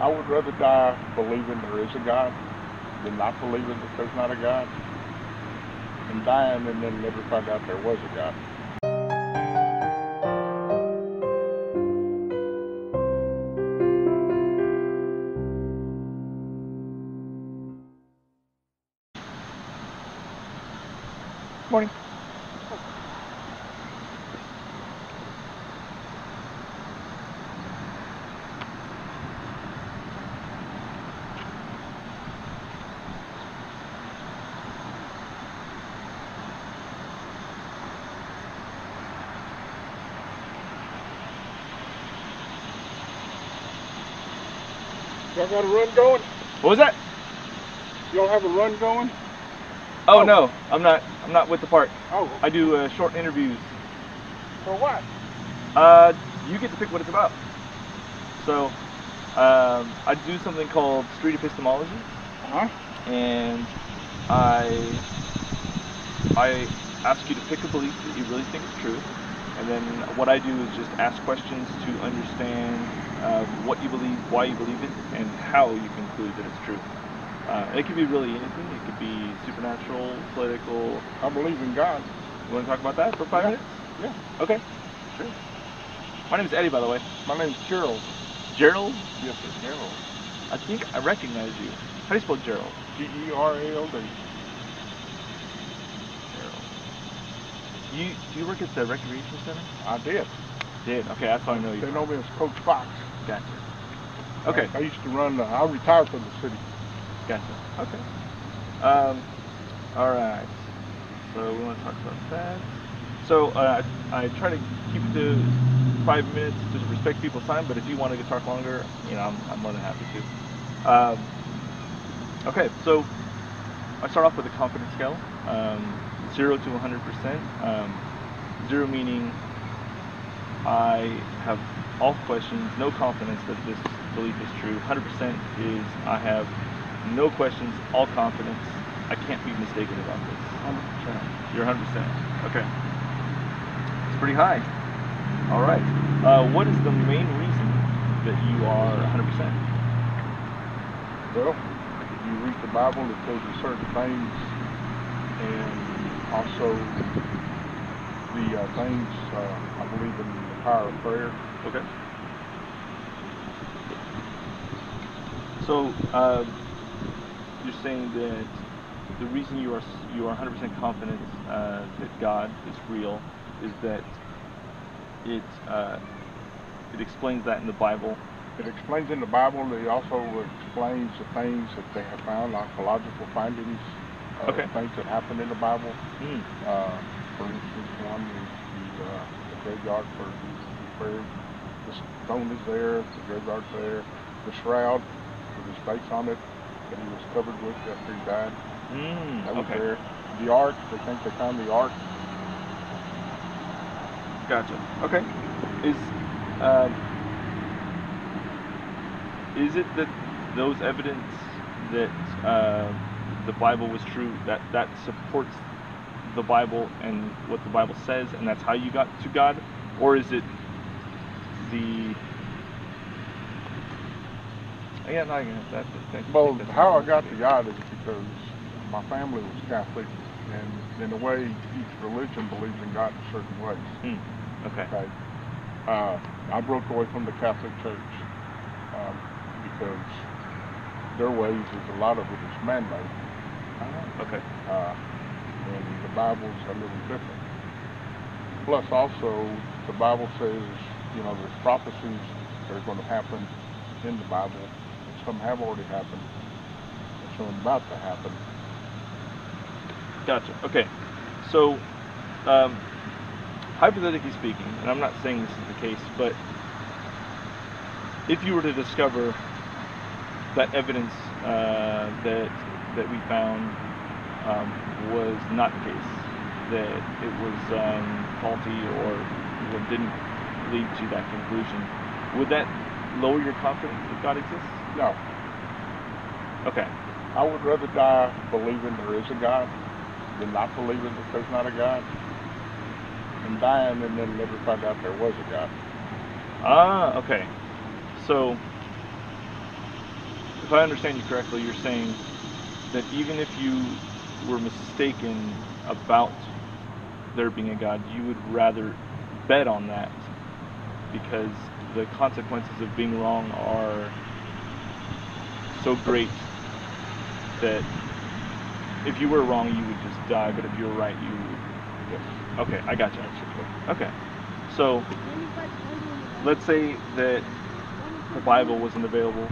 I would rather die believing there is a God than not believing that there's not a God, and dying and then never find out there was a God. Morning. Y'all got a run going? What was that? Y'all have a run going? Oh, no, I'm not with the park. Oh. I do short interviews. For what? You get to pick what it's about. So, I do something called Street Epistemology. And I ask you to pick a belief that you really think is true, and then what I do is just ask questions to understand what you believe, why you believe it, and how you conclude that it's true. It could be really anything. It could be supernatural, political. I believe in God. You want to talk about that for 5 minutes? Yeah. Okay. Sure. My name is Eddie, by the way. My name's Gerald. Gerald? Yes, sir, Gerald. I think I recognize you. How do you spell Gerald? Gerald. Gerald. Do you work at the recreation center? I did. Did? Okay, that's how I know you. They know me as Coach Fox. Gotcha. Okay. I used to run, I retired from the city. Gotcha. Okay. All right. So we want to talk about that. So I try to keep it to 5 minutes to respect people's time, but if you want to talk longer, you know, I'm more than happy to. Okay, so I start off with a confidence scale, 0 to 100%. 0 meaning I have all questions, no confidence that this belief is true. 100% is I have no questions, all confidence. I can't be mistaken about this. 100%. You're 100%. Okay. It's pretty high. All right. What is the main reason that you are 100%? Well, if you read the Bible, it tells you certain things, and also the things, I believe in the power of prayer. Okay. So, you're saying that the reason you are 100% confident that God is real is that it explains that in the Bible. It explains in the Bible. It also explains the things that they have found, archaeological findings, things that happen in the Bible. For instance, one is the graveyard for buried. The stone is there, the graveyard's there. The shroud with his face on it that he was covered with after he died. That was there. The ark, they think they found the ark. Gotcha. Okay. Is it that those evidence that the Bible was true, that supports the Bible and what the Bible says, and that's how you got to God? Or is it Well, how I got to God is because my family was Catholic, and in a way, each religion believes in God in certain ways. Okay. I broke away from the Catholic Church because their ways is a lot of it is man-made. Okay. And the Bible's a little different. Plus, also, the Bible says, you know, there's prophecies that are going to happen in the Bible. Some have already happened, and some about to happen. Gotcha. Okay. So, hypothetically speaking, and I'm not saying this is the case, but if you were to discover that evidence that we found was not the case, that it was faulty or didn't lead to that conclusion, would that lower your confidence that God exists? No. Okay. I would rather die believing there is a God than not believing that there's not a God, and dying and then never find out there was a God. Okay. So if I understand you correctly, you're saying that even if you were mistaken about there being a God, you would rather bet on that because the consequences of being wrong are so great that if you were wrong, you would just die, but if you were right, you would. Yes. Okay, I got you. Okay. So, let's say that the Bible wasn't available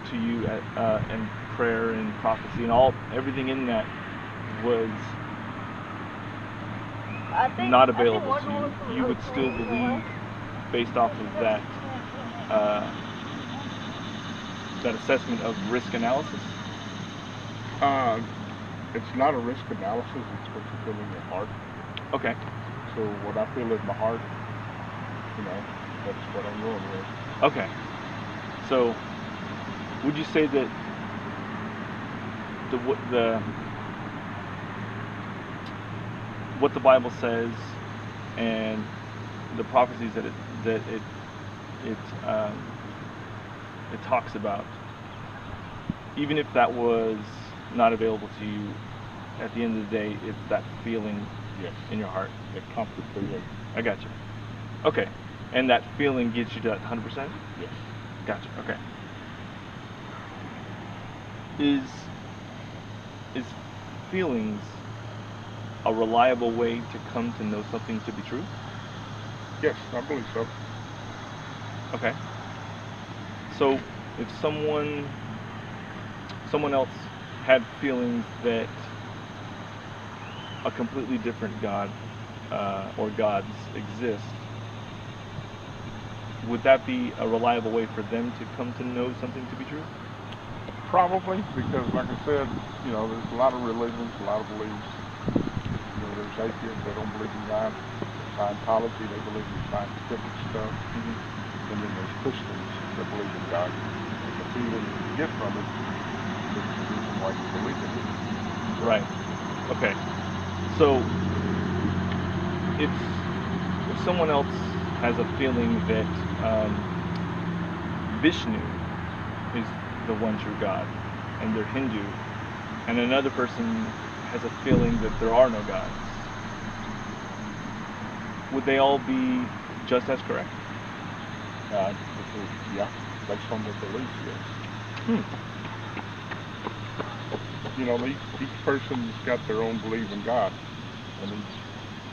to you and prayer and prophecy and everything in that was not available to you. You would still believe based off of that that assessment of risk analysis? It's not a risk analysis, it's what you feel in your heart. Okay. So what I feel in my heart, that's what I'm going with. Okay. So, would you say that what the Bible says and the prophecies that it talks about, even if that was not available to you, at the end of the day, it's that feeling in your heart. That comfort feeling. I got you. Okay. And that feeling gets you to that 100%? Yes. Gotcha. Okay. Is feelings a reliable way to come to know something to be true? Yes, I believe so. Okay. So if someone else had feelings that a completely different God or gods exist, would that be a reliable way for them to come to know something to be true? Probably, because like I said, there's a lot of religions, a lot of beliefs. There's atheists that don't believe in God. Scientology, they believe in scientific stuff. Mm-hmm. And then there's Christians that believe in God. And the feeling you get from it is the reason why you believe in it. Right. Okay. So if someone else has a feeling that Vishnu is the one true God, and they're Hindu, and another person has a feeling that there are no gods, would they all be just as correct? Yeah, based on their beliefs, yes. Each person's got their own belief in God, and each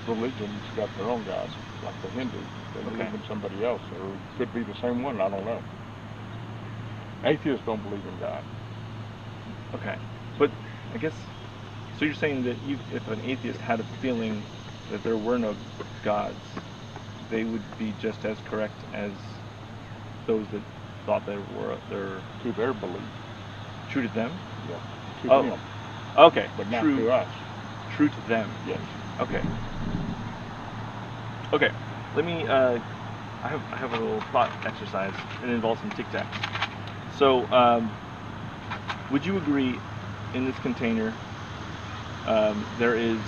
religion's got their own God. Like the Hindu, they believe in somebody else, or it could be the same one, I don't know. Atheists don't believe in God. Okay, but I guess, so you're saying that if an atheist had a feeling that there were no gods, they would be just as correct as those that thought there were. To their belief. True to them? Yeah. To them. Okay. But not to us. True to them. Yes. Okay. Okay. Let me. I have a little thought exercise. It involves some tic-tac. So, would you agree in this container there is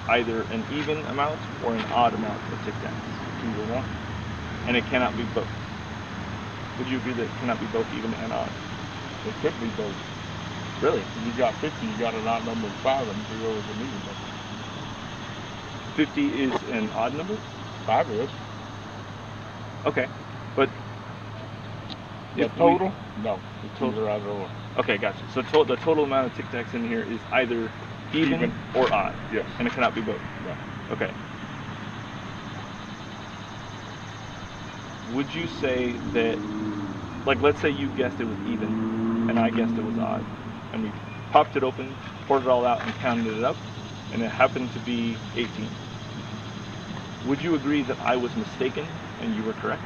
either an even amount or an odd amount of tic-tacs? Either one. And it cannot be both. Would you agree that it cannot be both even and odd? It could be both. Really? If you got 50, you got an odd number of 5, and 0 is an even number. 50 is an odd number? 5 is. Okay, but the total? No, it's either either or. Okay, gotcha. So the total amount of tic-tacs in here is either even or odd. Yes. And it cannot be both. No. Okay. Would you say that, like, let's say you guessed it was even, and I guessed it was odd, and we popped it open, poured it all out, and counted it up, and it happened to be 18. Would you agree that I was mistaken and you were correct?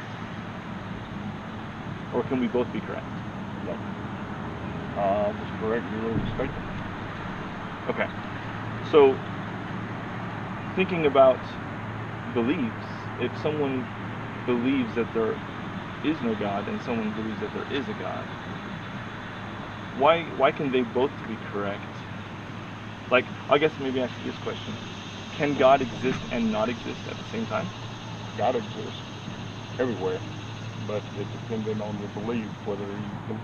Or can we both be correct? No. I was correct, you were mistaken. Okay. So, thinking about beliefs, if someone believes that there is no God and someone believes that there is a God, why can they both be correct? Like, I guess maybe ask you this question. Can God exist and not exist at the same time? God exists everywhere, but it depends on your belief whether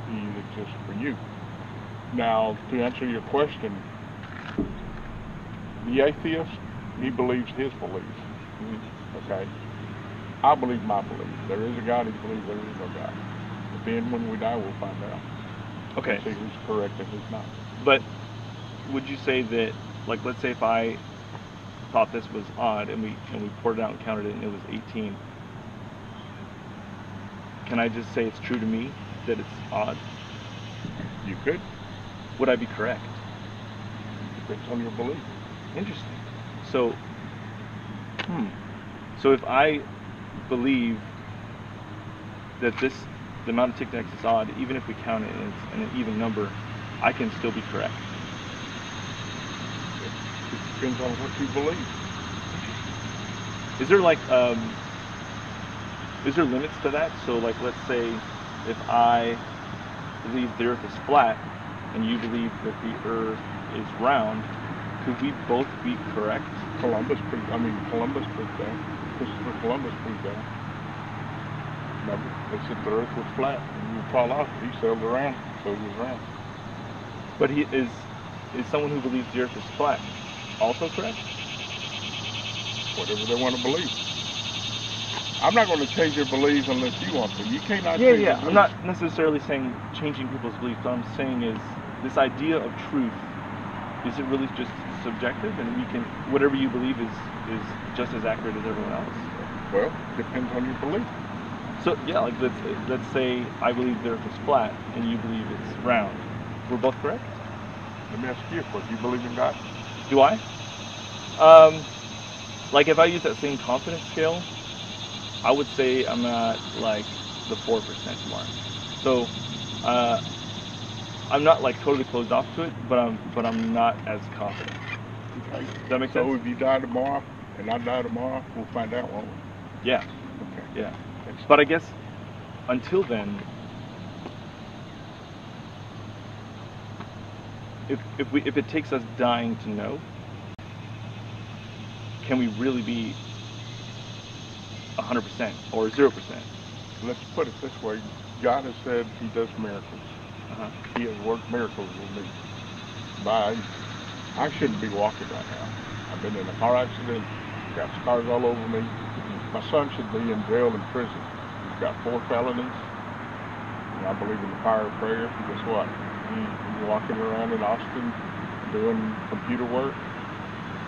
he exists exists for you. Now, to answer your question, the atheist, he believes his beliefs. Okay? I believe my belief. There is a God, he believes there is no God. But then when we die, we'll find out. Okay. See who's correct and who's not. But would you say that, like, let's say if I thought this was odd and we poured it out and counted it and it was 18, can I just say it's true to me that it's odd? You could. Would I be correct? Depends on your belief. Interesting. So, so if I believe that the amount of tic-tacs is odd, even if we count it and it's an even number, I can still be correct. It depends on what you believe. Is there like, is there limits to that? So like, let's say if I believe the earth is flat and you believe that the earth is round, could we both be correct? Columbus proved that. Christopher Columbus proved that. Remember, they said the earth was flat and you would fall off. He sailed around, so he was round. But he is someone who believes the earth is flat also correct? Whatever they want to believe. I'm not going to change your beliefs unless you want to. You cannot change your beliefs. I'm not necessarily saying changing people's beliefs. What I'm saying is this idea of truth, is it really just subjective and we can, whatever you believe is just as accurate as everyone else? Well, depends on your belief. So yeah, like let's say I believe the earth is flat and you believe it's round. We're both correct? Let me ask you a question. You believe in God? Do I? Like if I use that same confidence scale, I would say I'm at like the 4% mark. So I'm not like totally closed off to it, but I'm not as confident. Okay. Does that make sense? So if you die tomorrow and I die tomorrow, we'll find out, won't we? Yeah. Okay. Yeah. But I guess until then, if it takes us dying to know, can we really be 100% or 0%? Let's put it this way. God has said he does miracles. He has worked miracles with me. I shouldn't be walking right now. I've been in a car accident, got scars all over me. My son should be in jail and prison. He's got 4 felonies. And I believe in the power of prayer. And guess what? He's walking around in Austin doing computer work.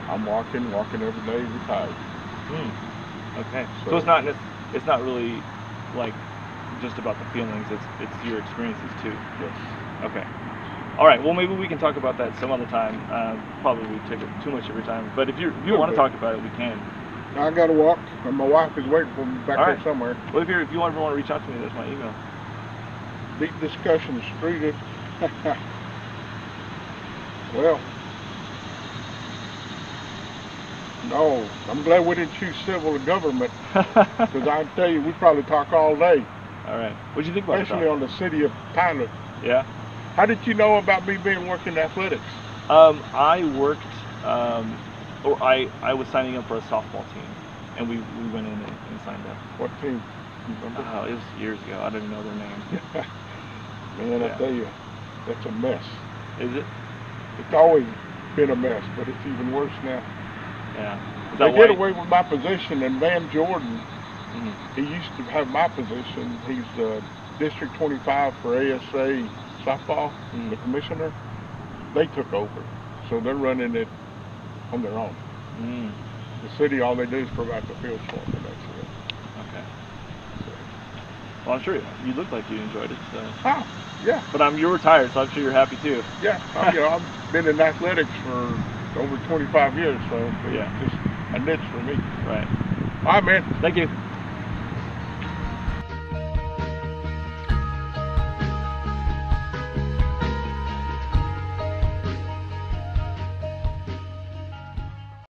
I'm walking every day retired. Okay. So it's not really like just about the feelings. It's your experiences too. Yes. Okay. All right. Well, maybe we can talk about that some other time. Probably we take up too much of your time. But if you want to talk about it, we can. I got to walk, and my wife is waiting for me back there somewhere. Well, if you ever want to reach out to me, that's my email. Deep discussion, Street. Well, no, I'm glad we didn't choose civil government, because I can tell you, we probably talk all day. All right. What do you think about it? Especially on the city of Tyler. Yeah. How did you know about me working athletics? I worked, or I was signing up for a softball team, and we went in and signed up. What team? You remember? Oh, it was years ago. I don't even know their name. Man, I tell you, that's a mess. Is it? It's always been a mess, but it's even worse now. Yeah. They did away with my position, and Van Jordan, he used to have my position. He's District 25 for ASA softball, the commissioner. They took over, so they're running it on their own. The city, all they do is provide the fields for them, and that's it. Okay. Well, I'm sure you look like you enjoyed it. So. Oh, yeah. But you're retired, so I'm sure you're happy too. Yeah, I've been in athletics for over 25 years, so it's just a niche for me. Right. All right, man. Thank you.